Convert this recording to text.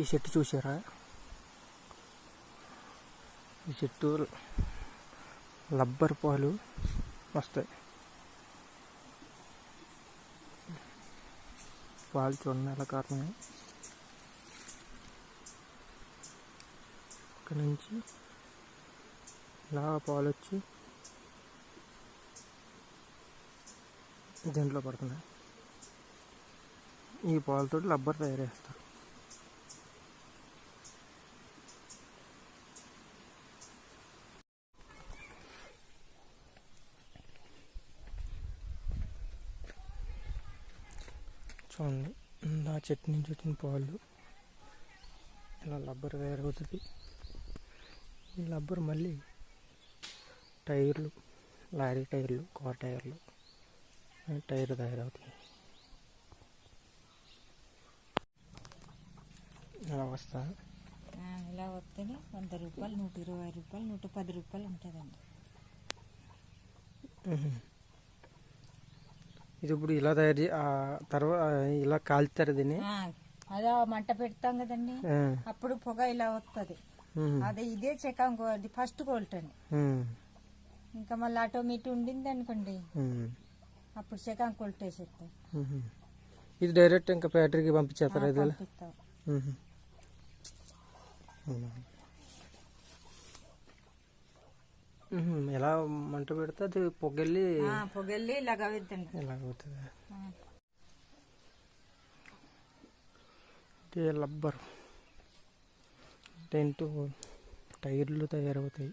ఈ చెట్టు చూసారా? ఈ చెట్టు రబ్బర్ పాలు వస్తాయి. పాలు చూడండి ఎలా కారణం. ఇక్కడ నుంచి ఇలా పాలు వచ్చి దీంట్లో పడుతున్నాయి. ఈ పాలతో రబ్బర్ తయారు చేస్తారు. చూడండి, ఆ చెట్టు నుంచి వచ్చిన పాలు ఇలా రబ్బర్ తయారవుతుంది. ఈ రబ్బర్ మళ్ళీ టైర్లు, లారీ టైర్లు, కార్ టైర్లు టైర్ తయారవుతుంది. ఇలా వస్తా ఇలా వస్తేనే 100 రూపాయలు, 120 రూపాయలు, 110 రూపాయలు ఉంటుందండి. ఇది ఇప్పుడు ఇలా తయారు తర్వాత ఇలా కాల్తారు దీన్ని. అదే మంట పెడతాం కదండి, అప్పుడు పొగ ఇలా వస్తుంది. అదే ఇదే చెకాం ఫస్ట్ కోల్టండి. ఇంకా మళ్ళీ ఆటోమేటిక్ ఉండింది అనుకోండి, అప్పుడు చెకాం కొల్టేసేస్తాం. ఇది డైరెక్ట్ ఇంకా ఫ్యాక్టరీకి పంపించేస్తారు. ఇది ఎలా మంట పెడితే అది పొగెళ్ళి ఇలాగవుతుంది. ఇలాగవుతుంది. ఇది రబ్బర్ టెంట్ టైర్లు తయారవుతాయి.